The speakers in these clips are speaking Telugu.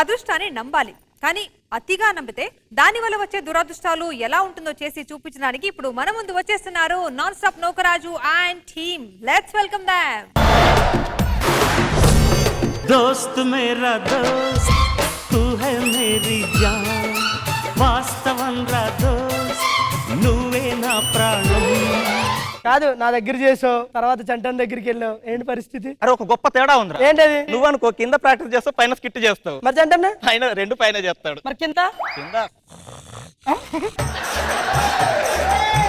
అదృష్టాన్ని నమ్మాలి, కానీ అతిగా నమ్మితే దాని వల్ల వచ్చే దురదృష్టాలు ఎలా ఉంటుందో చేసి చూపించడానికి ఇప్పుడు మన ముందు వచ్చేస్తున్నారు non stop Naukaraju and team. Let's welcome them. दोस्त मेरा दोस्त तू है मेरी जान వాస్తవం రా దోస్త్ నువ్వే నా ప్రాణం. కాదు నా దగ్గర చేసావు, తర్వాత చంటన్ దగ్గరికి వెళ్ళావు, ఏంటి పరిస్థితి? అరే ఒక గొప్ప తేడా ఉందిరా. ఏంటది? నువ్వు అనుకో కింద ప్రాక్టీస్ చేస్తావు, పైన స్కిట్ చేస్తావు. మరి చంటన్ పైన రెండు పైన చేస్తాడు. మరి కింద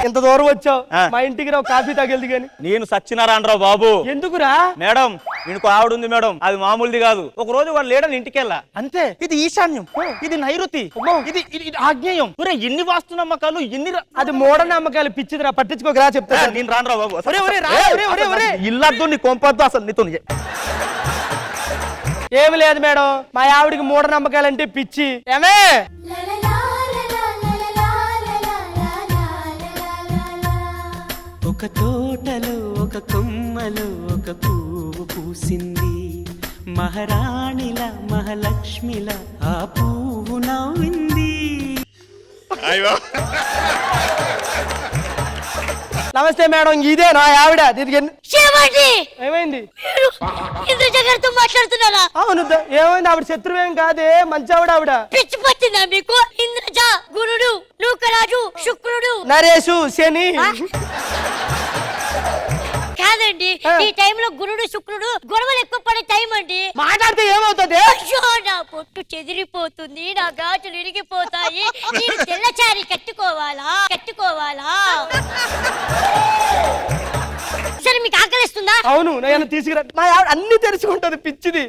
ఇంత దూరం వచ్చావు, మా ఇంటికి రావు, కాఫీ తాగెళ్ది గాని. నేను సచ్చినారాండ్రావు బాబు. ఎందుకురా? మేడం వీనికి ఆవిడ ఉంది మేడం, అది మామూలుది కాదు. ఒక రోజు వాడు లేడని ఇంటికి వెళ్ళా అంతే. ఇది ఈశాన్యం, ఇది నైరుతి, ఇది ఇది ఆగ్నేయం. ఎన్ని వాస్తు నమ్మకాలు, ఎన్ని అది మూఢనమ్మకాలు, పిచ్చిదిరా, పట్టించుకోకరా చెప్తా. నేను రానురా బాబు. ఇల్లద్దు నీ కొంపద్దు అసలు నీతో. ఏమి లేదు మేడం, మా ఆవిడికి మూఢనమ్మకాలంటే పిచ్చి. ఏమే ఒక తోటలో ఒక కొమ్మలో ఒక పువ్వు పూసింది, మహారాణిల మహాలక్ష్మిల ఆ పువ్వు నవ్వింది. నమస్తే మేడం, ఇదే నా ఆవిడ. ఏమైంది? మాట్లాడుతున్నారా? అవును, ఏమైంది? ఆవిడ శత్రువేం కాదే, మంచి ఆవిడ. ఆవిడ పిచ్చి పట్టిందా మీకు? ఇంద్రజ, గురుడు, నూకరాజు, శుక్రుడు, నరేషు, శని. కాదండి, ఈ టైంలో గురుడు శుక్రుడు గొడవలు ఎక్కువ పడే టైం అండి. మాట్లాడితే ఏమవుతుంది? అయ్యో, నా పొట్టు చెదిరిపోతుంది, నా గాజులు ఇరిగిపోతాయి. నేను తెల్లచారి కట్టుకోవాలా? సరే, మీకు ఆకలిస్తుందా? అవును, నేను తీసుకురా. మా ఆవిడ అన్ని తెలుసుకుంటది, పిచ్చిది.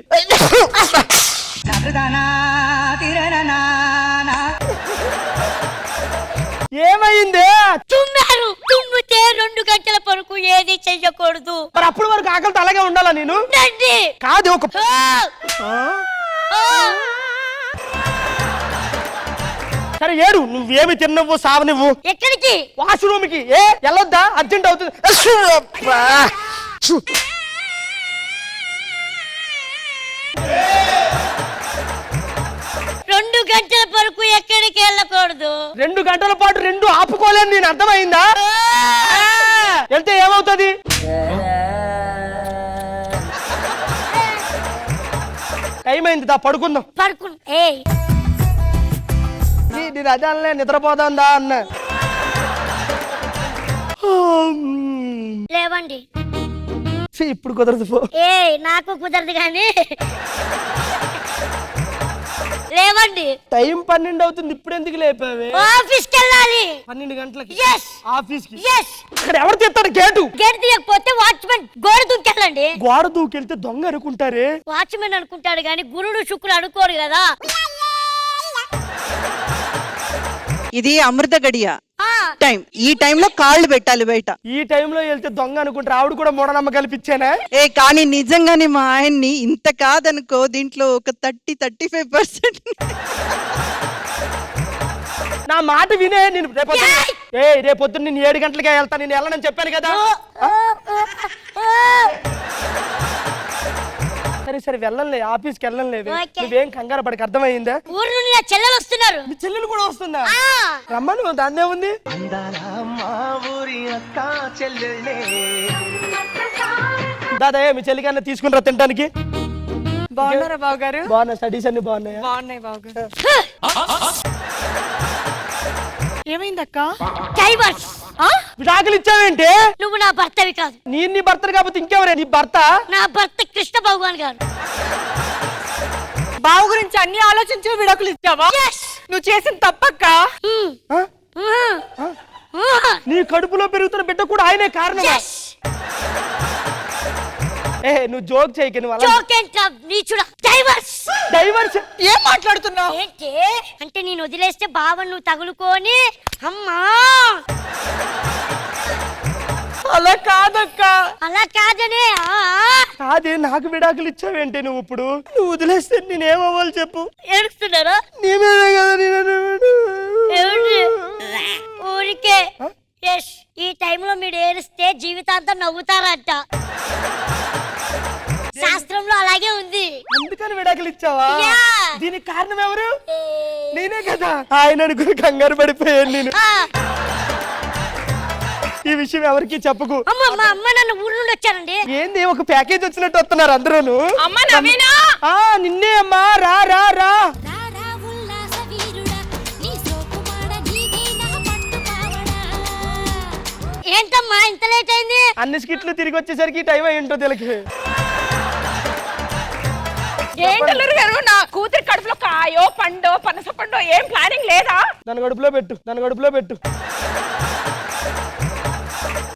ఏమైంది? తుమ్మారు. తుమ్మితే 2 గంటల వరకు ఏది చెయ్యకూడదు. మరి అప్పుడు వరకు ఆకలితో అలాగే ఉండాలా నేను? కాదు, ఒక సరే ఏడు, నువ్వేమి తిన్నవు సావ. నువ్వు ఎక్కడికి? వాష్రూమ్ కి. వెళ్ళొద్దా? అర్జెంట్ అవుతుంది. 2 గంటల వరకు ఎక్కడికి వెళ్ళకూడదు. 2 గంటల పాటు 2 ఆపుకోలేను నేను, అర్థమైందా? వెళ్తే ఏమవుతుంది? టైం అయింది, దా పడుకుందాం. నేను అదే అన్న, నిద్రపోదా అన్న. లేవండి. ఇప్పుడు కుదరదు. పో. నాకు కుదరదు కానీ లేవండి. టైం 12 అవుతుంది, ఇప్పుడు ఎందుకు లేపావే? ఆఫీస్కి వెళ్ళాలి. 12 గంటలకి ఆఫీస్ కి. అక్కడ ఎవరు తీస్తాడు గేటు? గేట్ తీయకపోతే వాచ్మెన్ గోడ దూకెళ్ళండి. గోడ దూకెళ్తే దొంగ అనుకుంటారే. వాచ్మెన్ అనుకుంటాడు కానీ గురుడు శుక్రుడు అనుకోరు కదా. ఇది అమృత గడియ టైం. ఈ టైంలో కాళ్ళు పెట్టాలి బయట. ఈ టైంలో వెళ్తే దొంగ అనుకుంటారు. ఆవిడ కూడా మూఢనమ్మకాలు పిచ్చేనా? కానీ నిజంగానే మా ఆయన్ని ఇంత కాదనుకో, దీంట్లో ఒక 30-35%. నా మాట వినే. నేను రేపొద్దున నేను 7 గంటలకే వెళ్తాను. నేను వెళ్ళనని చెప్పాను కదా. సరే వెళ్ళంలే, ఆఫీస్కి వెళ్ళంలే. నువ్వేం కంగారు పడక, అర్థమైందా? ఊరు నుండి నా చెల్లెలు వస్తున్నారు. మీ చెల్లెలు కూడా వస్తుందా? రమ్మను, దాన్నే ఉంది. దాదా, మీ చెల్లికన్నా తీసుకుని రా తినడానికి. బాగున్నారా బాబు గారు? బాగున్నా. స్టడీస్ అన్ని బాగున్నాయా? బాగున్నాయి బాబు గారు. ఏమైందక్క? డైవర్స్. విడాకులు ఇచ్చావేంటి? నువ్వు నా భర్తవి కాదు. నేను నీ భర్త కాకపోతే ఇంకెవరే నీ భర్త? నా భర్త కృష్ణ భగవాన్ గారు. బావు గురించి అన్ని ఆలోచించే విడాకులు ఇచ్చావా? నువ్వు చేసిన తప్పక్క. నీ కడుపులో పెరుగుతున్న బిడ్డ కూడా ఆయనే కారణం. నువ్వు జోక్ చేయక. డైవర్స్ ఏం మాట్లాడుతున్నావు? ఏంటి అంటే నేను వదిలేస్తే బావ నువ్వు తగులుకొని అమ్మా. అలా కాదక్క. అలా కాదనే. కాదే, నాకు విడాకులు ఇచ్చావేంటి నువ్వు? ఇప్పుడు నువ్వు వదిలేస్తే నేనేమవ్వాలి చెప్పు? ఏడుస్తున్నారా? నీ మీదే కదా. ఊరికే. ఈ టైంలో మీరు ఏడిస్తే జీవితాంతం నవ్వుతారంట. శాస్త్రంలో అలాగే ఉంది. అందుకని విడాకులు ఇచ్చా. వచ్చావా యా. దీనికి కారణం ఎవరు? నేనే కదా. ఆయన అనుకుని కంగారు పడిపోయాను నేను. ఆ, ఈ విషయం ఎవరికి చెప్పకు. అమ్మ మా అమ్మ నన్ను ఊరు నుండి వచ్చానండి. ఏంది ఒక ప్యాకేజ్ వచ్చినట్టు వస్తున్నారు అందరూను. అమ్మ నవీనా ఆ నిన్నే అమ్మా, రా రా రా. రారా ఉల్లాస వీరుడా నీ సోకుమాడ నీదే నా పట్టు పావడా ఏంటమ్మా ఇంత లేట్ అయింది? అన్ని స్కిట్లు తిరిగి వచ్చేసరికి టైం అయి ఉంటుంది వీళ్ళకి. ఏంటల్లూరు గారు, నా కూతురి కడుపులో కాయో పండో పనస పండో ఏం ప్లానింగ్ లేదా? నన్ను గడుపులో పెట్టు, నన్ను గడుపులో పెట్టు.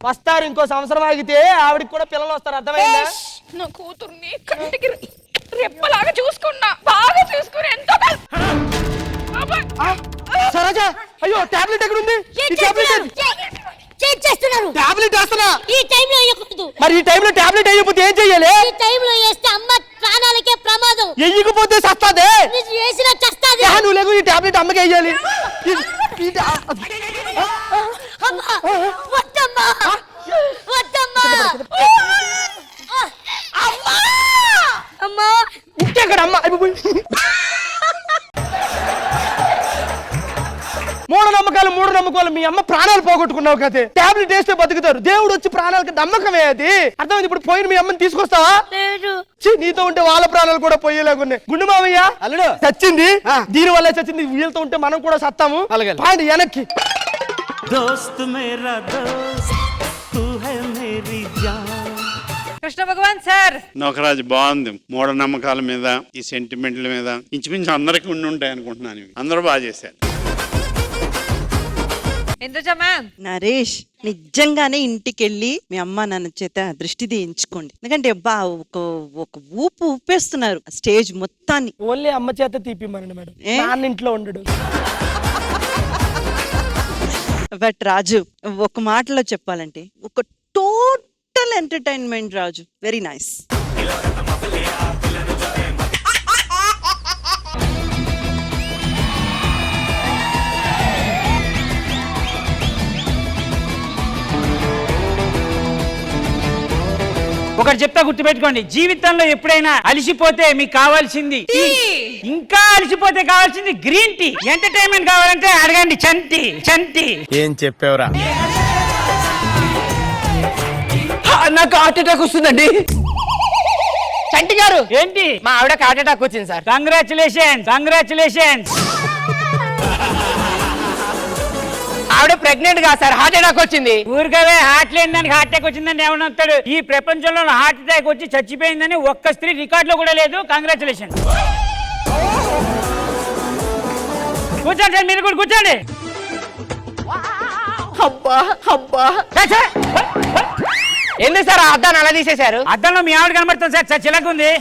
వస్తారు, ఇంకో సంవత్సరం ఆగితే ఆవిడకి కూడా పిల్లలు వస్తారు, అర్థమైందా? నా కూతుర్ని కంటికి రెప్పలాగా చూసుకున్నా, బాగా చూసుకుని ఎంతో సరోజా, అయ్యో టాబ్లెట్ ఎక్కడ ఉంది? ఏం ఈ టాబ్లెట్ చేస్తున్నారు? టాబ్లెట్ వేస్తున్నా. ఈ టైంలో వేయకూడదు. మరి ఈ టైంలో టాబ్లెట్ వేయకపోతే ఏం చెయ్యాలి? ఈ టైంలో వేస్తే అమ్మ ప్రాణాలకే ప్రమాదం. వెయ్యకపోతే సస్తాదే. నీకు వేసినా చస్తాది. నువ్వు లేకు, ఈ టాబ్లెట్ అమ్మకి వేయాలి. అమ్మా, వద్దమ్మా, వద్దమ్మా. అమ్మా, అమ్మా. ఇంకెక్కడ అమ్మ? అయిపోయి మూఢనమ్మకాలు మీ అమ్మ ప్రాణాలు పోగొట్టుకున్నావు కదే. టాబ్లెట్ వేస్తే బతుకుతారు, దేవుడు వచ్చి ప్రాణాలకి నమ్మకమే అది. అర్థమైంది. ఇప్పుడు పోయిన మీ అమ్మని తీసుకొస్తావా? లేదు. ఛీ, నీతో ఉంటే వాళ్ళ ప్రాణాలు కూడా పోయేలాగున్నాయి. గుండు మావయ్య అల్లుడు చచ్చింది, దీని వల్ల చచ్చింది. వీళ్ళతో ఉంటే మనం కూడా సత్తాము. పాండి వెనక్కి. దోస్త్ మేరా దోస్త్ తూ హై మేరీ జాన్. కృష్ణ భగవాన్ సార్, నోకరాజు బాగుంది. మూఢనమ్మకాల మీద, ఈ సెంటిమెంట్ల మీద ఇంచుమించు అందరికీ ఉండి ఉంటాయి అనుకుంటున్నాను. ఇవి అందరూ బాగా చేశారు. ఇంద్రజ మ్యామ్, నరేష్ నిజంగానే ఇంటికెళ్ళి మీ అమ్మ నాన్న చేత దృష్టి తీయించుకోండి. ఎందుకంటే అబ్బా ఒక ఊపు ఊపేస్తున్నారు స్టేజ్ మొత్తాన్ని. ఓన్లీ అమ్మ చేత తీపిమ్మనండి మేడం, ఏ? నాన్న ఇంట్లో ఉండడు. బట్ రాజు, ఒక మాటలో చెప్పాలంటే ఒక total entertainment Raju. Very nice. ఒకటి చెప్తా, గుర్తుపెట్టుకోండి. జీవితంలో ఎప్పుడైనా అలిసిపోతే మీకు కావాల్సింది ఇంకా అలిసిపోతే కావాల్సింది గ్రీన్ టీ. ఎంటర్టైన్మెంట్ కావాలంటే అడగండి చంటి. చంటి ఏం చెప్పావురా? నాకు హార్ట్ అటాక్ వస్తుందండి. చంటి గారు, ఏంటి? మా ఆవిడకి హార్ట్ అటాక్ వచ్చింది సార్. Congratulation, congratulations. ఆవిడ ప్రెగ్నెంట్ గా సార్, హార్ట్ అటాక్ వచ్చింది. ఊరికవే హార్ట్ లేని దానికి హార్ట్ అటాక్ వచ్చిందని ఏమన్నా వస్తాడు? ఈ ప్రపంచంలో హార్ట్ అటాక్ వచ్చి చచ్చిపోయిందని ఒక్క స్త్రీ రికార్డ్ లో కూడా లేదు. కంగ్రాచులేషన్. కూర్చోండి సార్, మీరు కూడా కూర్చోండి. అబ్బా అబ్బా, ఏంది సార్ ఆ అద్దాన్ని అలా తీసేశారు? అద్దంలో మీ ఆవిడ కనబడుతుంది సార్, చిలకుంది.